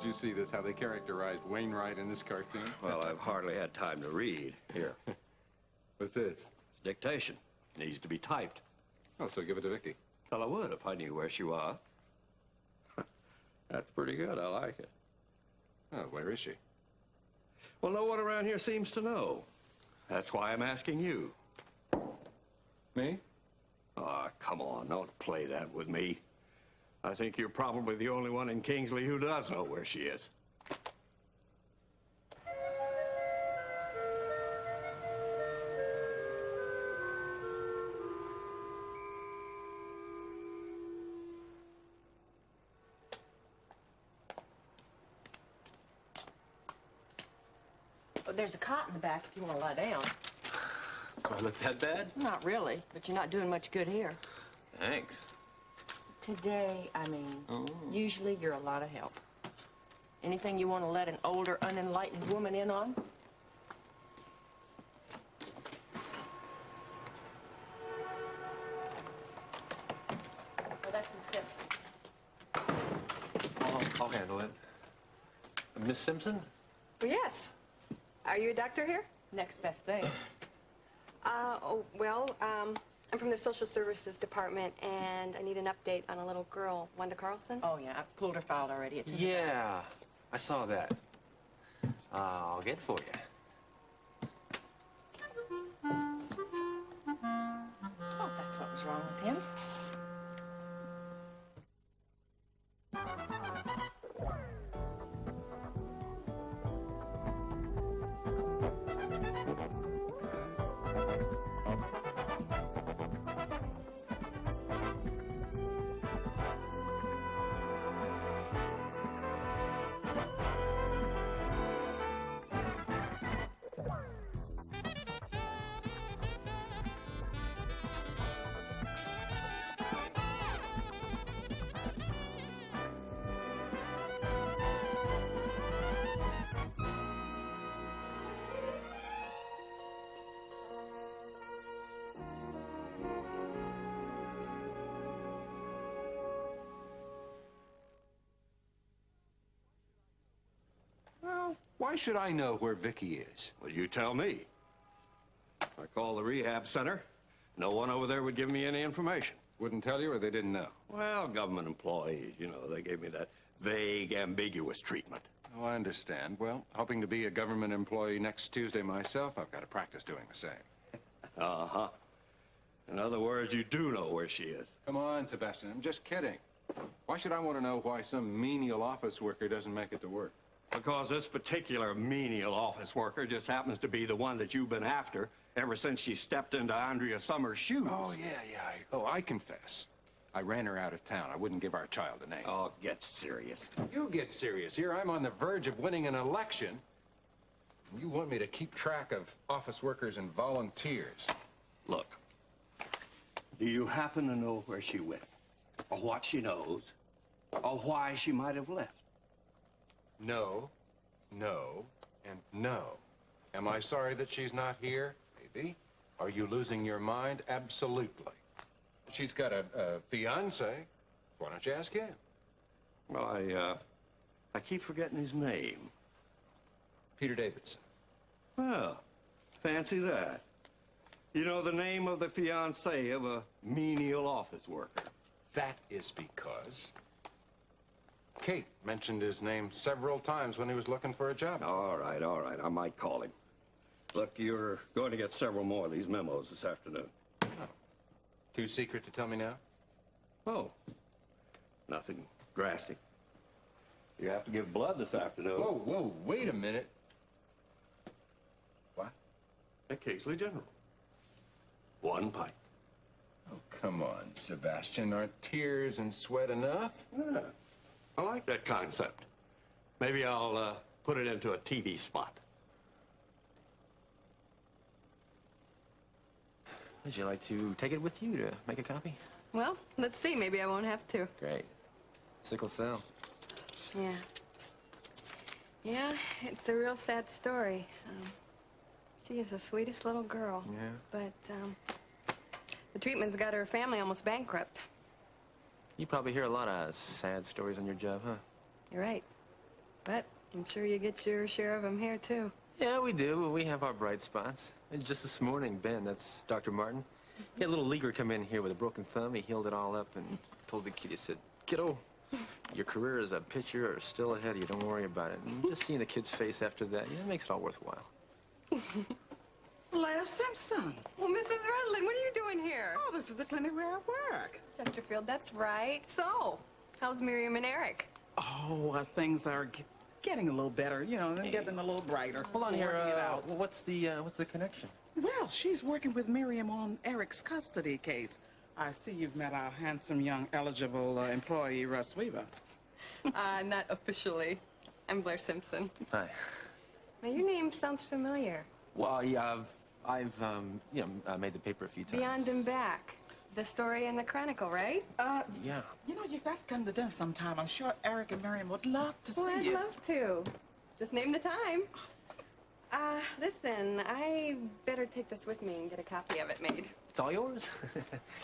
you see this, how they characterized Wainwright in this cartoon? Well, I've hardly had time to read. Here. What's this? It's dictation. Needs to be typed. Oh, so give it to Vicky. Well, I would if I knew where she was. That's pretty good. I like it. Oh, where is she? Well, no one around here seems to know. That's why I'm asking you. Me? Oh, come on. Don't play that with me. I think you're probably the only one in Kingsley who does know where she is. Oh, there's a cot in the back if you want to lie down. Do I look that bad? Not really, but you're not doing much good here. Thanks. Today, I mean, usually you're a lot of help. Anything you want to let an older, unenlightened woman in on? Well, that's Miss Simpson. I'll handle it. Miss Simpson? Well, yes. Are you a doctor here? Next best thing. I'm from the Social Services Department, and I need an update on a little girl, Wanda Carlson. Oh, yeah, I pulled her file already. It's in the back. Yeah, I saw that. I'll get it for you. Oh, that's what was wrong with him. Well, why should I know where Vicky is? Well, you tell me. I called the rehab center. No one over there would give me any information. Wouldn't tell you or they didn't know? Well, government employees, you know, they gave me that vague, ambiguous treatment. Oh, I understand. Well, hoping to be a government employee next Tuesday myself, I've got to practice doing the same. Uh-huh. In other words, you do know where she is. Come on, Sebastian, I'm just kidding. Why should I want to know why some menial office worker doesn't make it to work? Because this particular menial office worker just happens to be the one that you've been after ever since she stepped into Andrea Summers' shoes. Oh, yeah. I confess. I ran her out of town. I wouldn't give our child a name. Oh, get serious. You get serious. Here I'm on the verge of winning an election. You want me to keep track of office workers and volunteers. Look, do you happen to know where she went? Or what she knows? Or why she might have left? No, no, and no. Am I sorry that she's not here? Maybe. Are you losing your mind? Absolutely. She's got a fiancé. Why don't you ask him? Well, I keep forgetting his name. Peter Davidson. Well, fancy that. You know the name of the fiancé of a menial office worker? That is because Kate mentioned his name several times when he was looking for a job. All right. I might call him. Look, you're going to get several more of these memos this afternoon. Oh. Too secret to tell me now? Oh, nothing drastic. You have to give blood this afternoon. Whoa, wait a minute. What? At Kingsley General. One pint. Oh, come on, Sebastian. Aren't tears and sweat enough? Yeah, I like that concept. Maybe I'll put it into a TV spot. Would you like to take it with you to make a copy? Well, let's see. Maybe I won't have to. Great. Sickle cell. Yeah. Yeah, it's a real sad story. She is the sweetest little girl. Yeah. But, the treatment's got her family almost bankrupt. You probably hear a lot of sad stories on your job, huh? You're right. But I'm sure you get your share of them here, too. Yeah, we do, but we have our bright spots. And just this morning, Ben, that's Dr. Martin, he had a little leaguer come in here with a broken thumb. He healed it all up and told the kid, he said, "Kiddo, your career as a pitcher is still ahead of you. Don't worry about it." And just seeing the kid's face after that, it makes it all worthwhile. Blair Simpson. Well, Mrs. Rutland, what are you doing here? Oh, this is the clinic where I work. Chesterfield, that's right. So, how's Miriam and Eric? Oh, things are getting a little better. You know, they're getting a little brighter. Hold on We're here. working it out. What's the connection? Well, she's working with Miriam on Eric's custody case. I see you've met our handsome, young, eligible employee, Russ Weaver. Not officially. I'm Blair Simpson. Hi. Now, your name sounds familiar. Well, yeah, I've made the paper a few times. Beyond and Back. The story in the Chronicle, right? Yeah. You know, you got to come to dinner sometime. I'm sure Eric and Miriam would love to Well, see I'd you. love to. Just name the time. Listen, I better take this with me and get a copy of it made. It's all yours.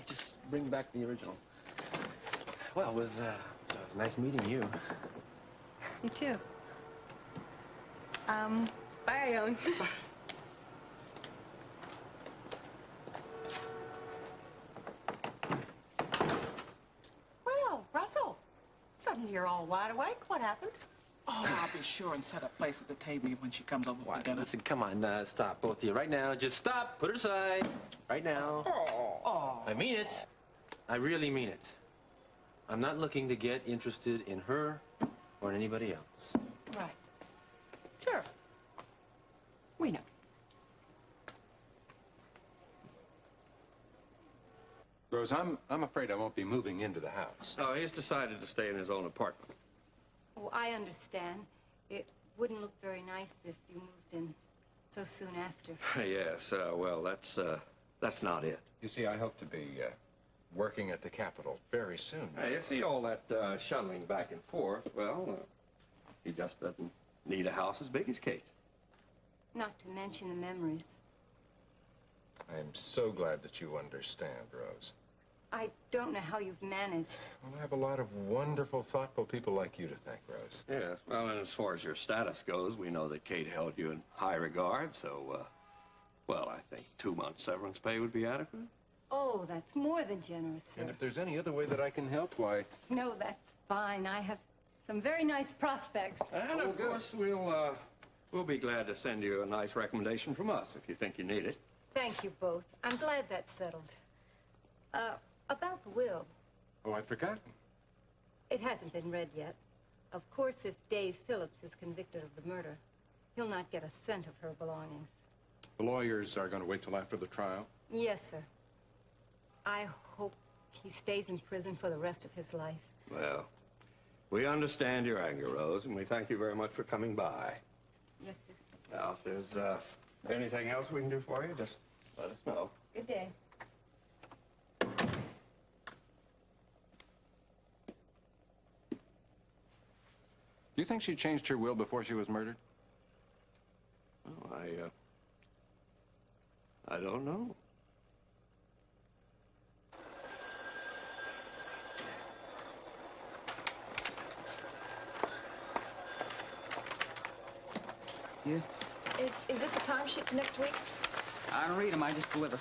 Just bring back the original. Well, it was nice meeting you. You too. Bye, Ione. Well, Russell, suddenly you're all wide awake. What happened? Oh, I'll be sure and set a place at the table when she comes over for Why, dinner. listen, come on, stop, both of you. Right now, just stop. Put it aside. Right now. Oh. I mean it. I really mean it. I'm not looking to get interested in her or in anybody else. Right. Sure. We know. Rose, I'm afraid I won't be moving into the house. No, he's decided to stay in his own apartment. Oh, I understand. It wouldn't look very nice if you moved in so soon after. Yes, well, that's not it. You see, I hope to be working at the Capitol very soon. You see all that shuttling back and forth? Well, he just doesn't need a house as big as Kate's. Not to mention the memories. I'm so glad that you understand, Rose. I don't know how you've managed. Well, I have a lot of wonderful, thoughtful people like you to thank, Rose. Yes, well, and as far as your status goes, we know that Kate held you in high regard, so, well, I think 2 months severance pay would be adequate. Oh, that's more than generous, sir. And if there's any other way that I can help, why... No, that's fine. I have some very nice prospects. And of course, we'll be glad to send you a nice recommendation from us if you think you need it. Thank you both. I'm glad that's settled. About the will. Oh, I'd forgotten. It hasn't been read yet. Of course, if Dave Phillips is convicted of the murder, he'll not get a cent of her belongings. The lawyers are going to wait till after the trial. Yes, sir. I hope he stays in prison for the rest of his life. Well, we understand your anger, Rose, and we thank you very much for coming by. Yes, sir. Now, if there's anything else we can do for you, just let us know. Good day. Do you think she changed her will before she was murdered? Well, I don't know. Yeah, Is this the timesheet for next week? I don't read them, I just deliver.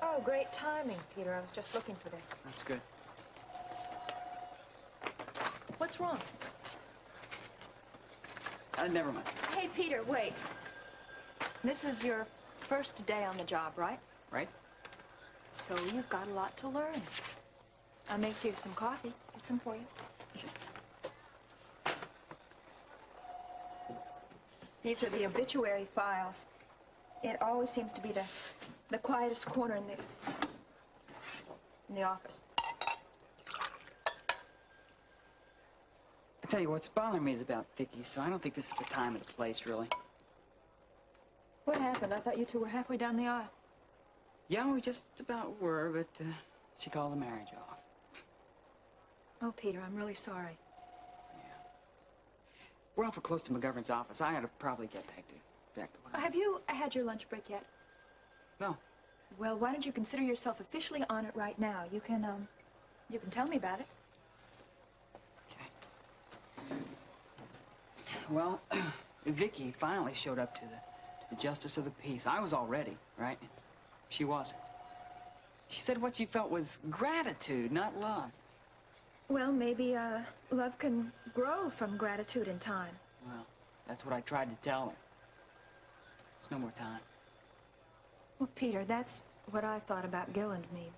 Oh, great timing, Peter. I was just looking for this. That's good. What's wrong? Never mind. Hey, Peter, wait. This is your first day on the job, right? Right? So you've got a lot to learn. I'll make you some coffee. Get some for you. These are the obituary files. It always seems to be the quietest corner in the office. I tell you what's bothering me is about Vicky, so I don't think this is the time or the place, really. What happened? I thought you two were halfway down the aisle. Yeah, we just about were, but she called the marriage off. Oh, Peter, I'm really sorry. We're awful close to McGovern's office. I ought to probably get back to what Have you had your lunch break yet? No. Well, why don't you consider yourself officially on it right now? You can tell me about it. Okay. Well, Vicky finally showed up to the justice of the peace. I was all ready, right? She wasn't. She said what she felt was gratitude, not love. Well, maybe love can grow from gratitude in time. Well, that's what I tried to tell her. There's no more time. Well, Peter, that's what I thought about Gil and me,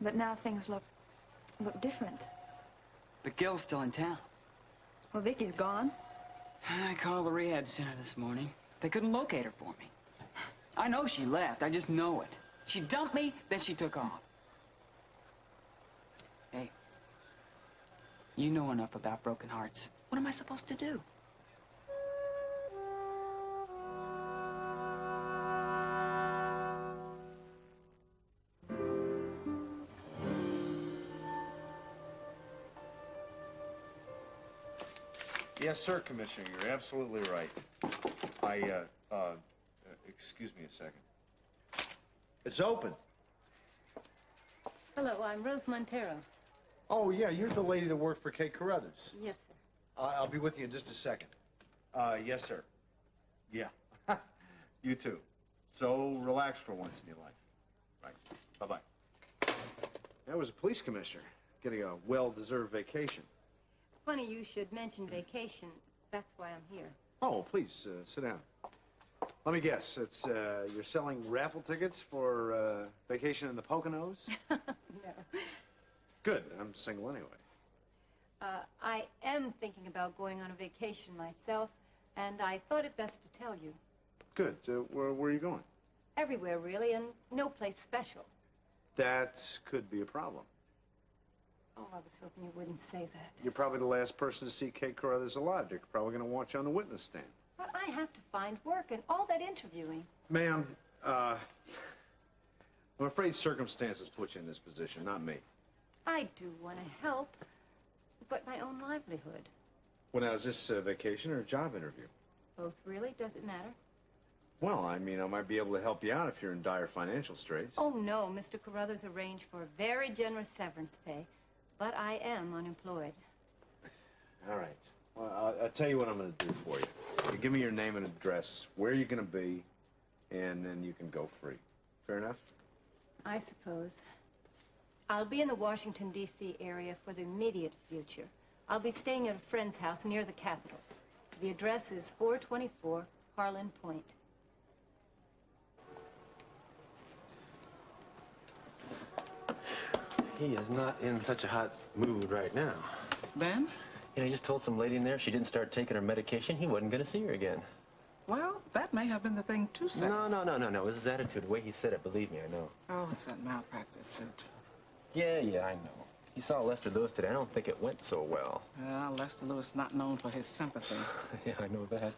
but now things look different. But Gil's still in town. Well, Vicky's gone. I called the rehab center this morning. They couldn't locate her for me. I know she left. I just know it. She dumped me, then she took off. Hey, you know enough about broken hearts. What am I supposed to do? Yes, sir, Commissioner. You're absolutely right. Excuse me a second. It's open. Hello, I'm Rose Montero. Oh, yeah, you're the lady that worked for Kate Carruthers. Yes, sir. I'll be with you in just a second. Yes, sir. Yeah. You too. So relax for once in your life. Right. Bye-bye. That was a police commissioner getting a well-deserved vacation. Funny you should mention vacation. That's why I'm here. Oh, please, sit down. Let me guess, it's, you're selling raffle tickets for, vacation in the Poconos? No. Good, I'm single anyway. I am thinking about going on a vacation myself, and I thought it best to tell you. Good, where are you going? Everywhere, really, and no place special. That could be a problem. Oh, I was hoping you wouldn't say that. You're probably the last person to see Kate Carruthers alive. They're probably going to want you on the witness stand. But I have to find work and all that interviewing. Ma'am, I'm afraid circumstances put you in this position, not me. I do want to help, but my own livelihood. Well, now, is this a vacation or a job interview? Both, really? Does it matter? Well, I mean, I might be able to help you out if you're in dire financial straits. Oh, no. Mr. Carruthers arranged for very generous severance pay, but I am unemployed. All right. Well, I'll tell you what I'm going to do for you. You give me your name and address, where you're going to be, and then you can go free. Fair enough? I suppose. I'll be in the Washington, D.C. area for the immediate future. I'll be staying at a friend's house near the Capitol. The address is 424 Harlan Point. He is not in such a hot mood right now. Ben? You know, he just told some lady in there she didn't start taking her medication, he wasn't going to see her again. Well, that may have been the thing too, sir. No. It was his attitude, the way he said it. Believe me, I know. Oh, it's that malpractice suit. Yeah, I know. He saw Lester Lewis today. I don't think it went so well. Lester Lewis not known for his sympathy. Yeah, I know that.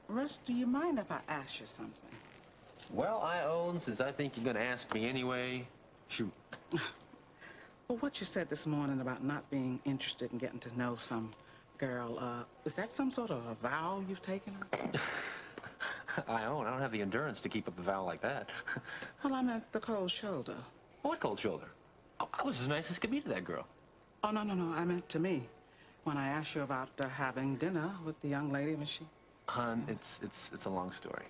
Russ, do you mind if I ask you something? Well, I own, since I think you're going to ask me anyway, shoot. Well, what you said this morning about not being interested in getting to know some girl, is that some sort of a vow you've taken? I don't have the endurance to keep up a vow like that. Well, I meant the cold shoulder. What cold shoulder? Oh, I was as nice as could be to that girl. Oh, no, I meant to me. When I asked you about having dinner with the young lady, was she... Hon, it's a long story,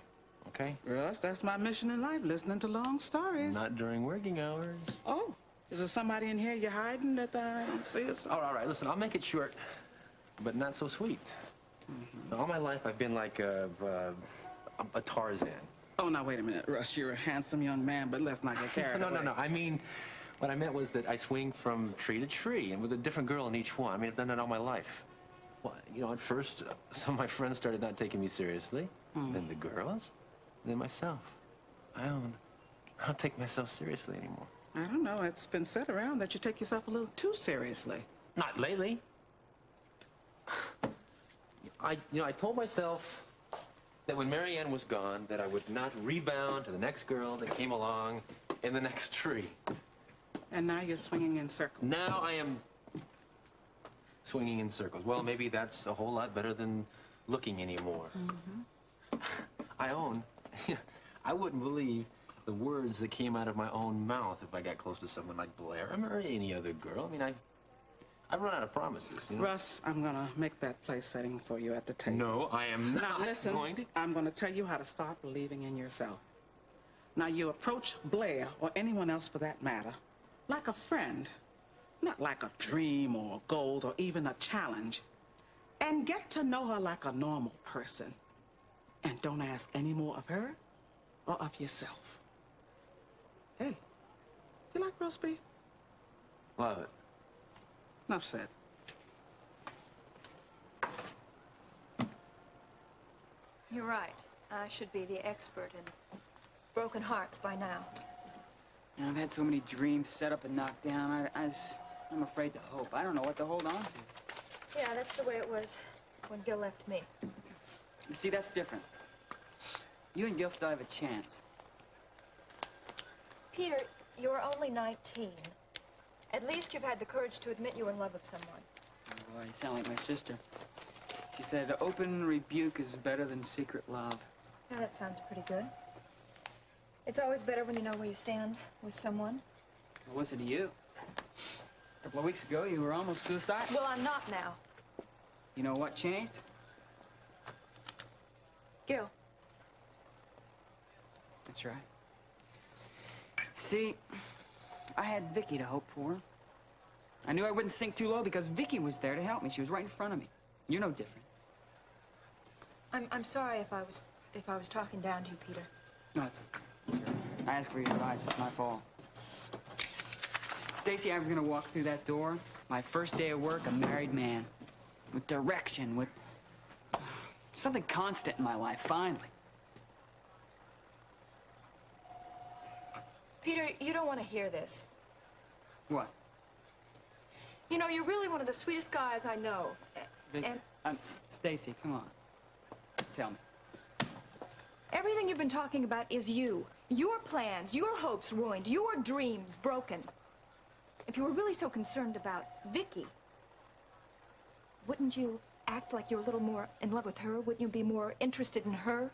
okay? Russ, that's my mission in life, listening to long stories. Not during working hours. Oh, is there somebody in here you're hiding that I don't see us? All right, listen, I'll make it short, but not so sweet. All my life, I've been like a Tarzan. Oh, now, wait a minute, Russ. You're a handsome young man, but let's not get carried away. No. I mean, what I meant was that I swing from tree to tree, and with a different girl in each one. I mean, I've done that all my life. Well, you know, at first, some of my friends started not taking me seriously. Then the girls, then myself. I don't take myself seriously anymore. I don't know. It's been said around that you take yourself a little too seriously. Not lately. I told myself that when Marianne was gone, that I would not rebound to the next girl that came along in the next tree. And now you're swinging in circles. Now I am swinging in circles. Well, maybe that's a whole lot better than looking anymore. I wouldn't believe the words that came out of my own mouth if I got close to someone like Blair or any other girl. I mean, I've run out of promises, you know? Russ, I'm gonna make that place setting for you at the table. No, I am Now not listen, going to. I'm gonna tell you how to start believing in yourself. Now you approach Blair, or anyone else for that matter, like a friend, not like a dream or a goal or even a challenge. And get to know her like a normal person. And don't ask any more of her or of yourself. Hey, you like roast beef? Love it. Enough said. You're right. I should be the expert in broken hearts by now. And I've had so many dreams set up and knocked down. I'm afraid to hope. I don't know what to hold on to. Yeah, that's the way it was when Gil left me. You see, that's different. You and Gil still have a chance. Peter, you're only 19. At least you've had the courage to admit you were in love with someone. Oh, boy, you sound like my sister. She said open rebuke is better than secret love. Yeah, that sounds pretty good. It's always better when you know where you stand with someone. Well, listen to you. A couple of weeks ago, you were almost suicidal. Well, I'm not now. You know what changed? Gil. That's right. See, I had Vicky to hope for. I knew I wouldn't sink too low because Vicky was there to help me. She was right in front of me. You're no different. I'm sorry if I was talking down to you, Peter. No, it's okay. I asked for your advice. It's my fault. Stacy, I was gonna walk through that door. My first day of work, a married man. With direction, with something constant in my life, finally. Peter, you don't want to hear this. What? You know, you're really one of the sweetest guys I know. Vic, And Stacy, come on. Just tell me. everything you've been talking about is you. Your plans, your hopes ruined, your dreams broken. If you were really so concerned about Vicky, wouldn't you act like you're a little more in love with her? Wouldn't you be more interested in her?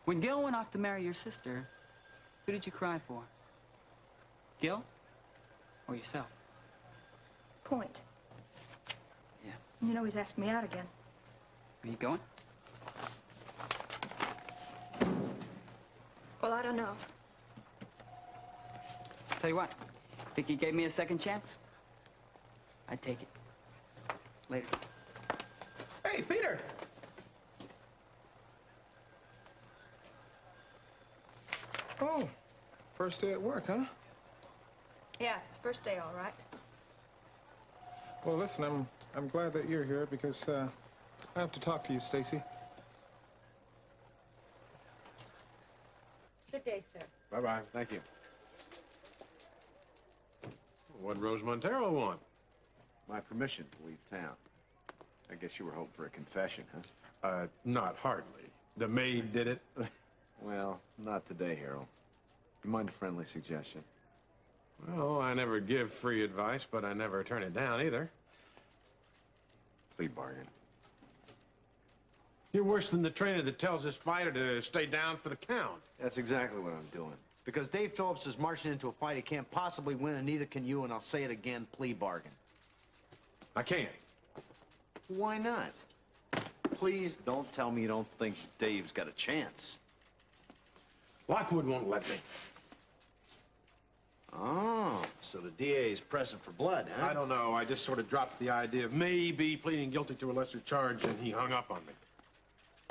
When Gil went off to marry your sister, who did you cry for? Gil? Or yourself? Point. Yeah. You know he's asked me out again. Are you going? Well, I don't know. Tell you what, Vicky gave me a second chance. I'd take it. Later. Hey, Peter! Oh, first day at work, huh? Yeah, it's his first day, all right. Well, listen, I'm glad that you're here because I have to talk to you, Stacy. Good day, sir. Bye-bye. Thank you. What Rose Montero want? My permission to leave town. I guess you were hoping for a confession, huh? Not hardly. The maid did it. Well, not today, Harold. You mind a friendly suggestion? Well, I never give free advice, but I never turn it down either. Plea bargain. You're worse than the trainer that tells his fighter to stay down for the count. That's exactly what I'm doing. Because Dave Phillips is marching into a fight he can't possibly win, and neither can you, and I'll say it again, plea bargain. I can't. Why not? Please don't tell me you don't think Dave's got a chance. Lockwood won't let me. Oh, so the DA is pressing for blood, huh? I don't know. I just sort of dropped the idea of maybe pleading guilty to a lesser charge, and he hung up on me.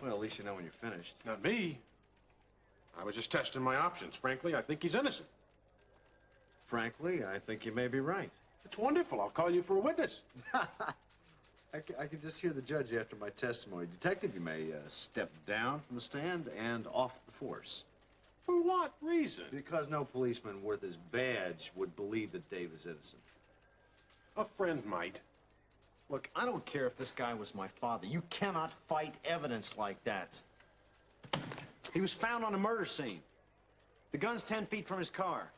Well, at least you know when you're finished. Not me. I was just testing my options. Frankly, I think he's innocent. Frankly, I think you may be right. It's wonderful. I'll call you for a witness. I can just hear the judge after my testimony. Detective, you may step down from the stand and off the force. For what reason? Because no policeman worth his badge would believe that Dave is innocent. A friend might. Look, I don't care if this guy was my father. You cannot fight evidence like that. He was found on a murder scene. The gun's 10 feet from his car.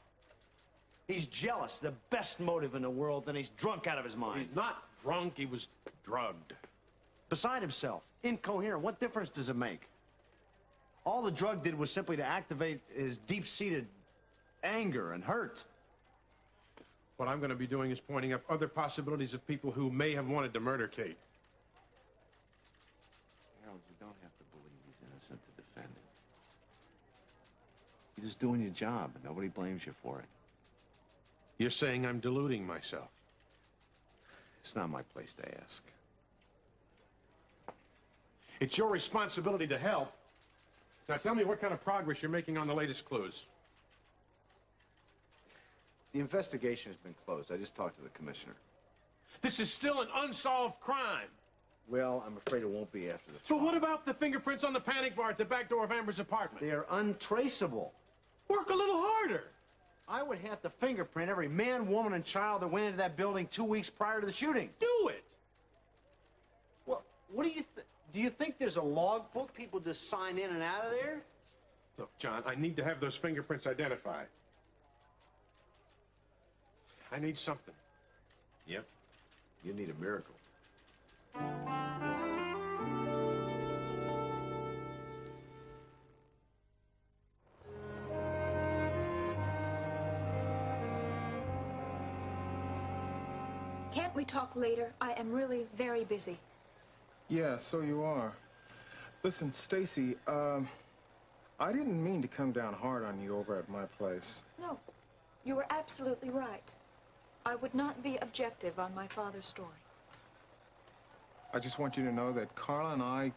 He's jealous, the best motive in the world, and he's drunk out of his mind. He's not drunk. He was drugged. Beside himself, incoherent. What difference does it make? All the drug did was simply to activate his deep-seated anger and hurt. What I'm going to be doing is pointing up other possibilities of people who may have wanted to murder Kate. Harold, you don't have to believe he's innocent to defend him. You're just doing your job, and nobody blames you for it. You're saying I'm deluding myself. It's not my place to ask. It's your responsibility to help. Now tell me what kind of progress you're making on the latest clues. The investigation has been closed. I just talked to the commissioner. This is still an unsolved crime. Well, I'm afraid it won't be after the But trial. what about the fingerprints on the panic bar at the back door of Amber's apartment? They are untraceable. Work a little harder. I would have to fingerprint every man, woman, and child that went into that building 2 weeks prior to the shooting. Do it. Well, what do you think there's a logbook people just sign in and out of there? Look, John, I need to have those fingerprints identified. I need something. Yep. You need a miracle. Can't we talk later? I am really very busy. Yeah, so you are. Listen, Stacy, I didn't mean to come down hard on you over at my place. No, you were absolutely right. I would not be objective on my father's story. I just want you to know that Carla and I,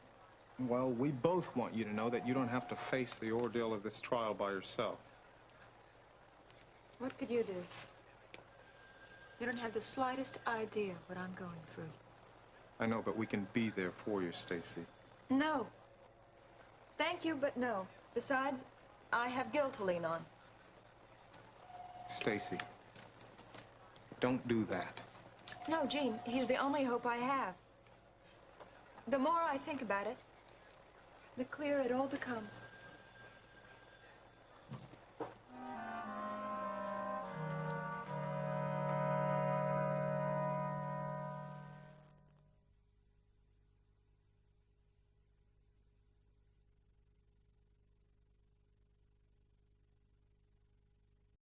well, we both want you to know that you don't have to face the ordeal of this trial by yourself. What could you do? You don't have the slightest idea what I'm going through. I know, but we can be there for you, Stacy. No. Thank you, but no. Besides, I have Gil to lean on. Stacy, don't do that. No, Gene, he's the only hope I have. The more I think about it, the clearer it all becomes.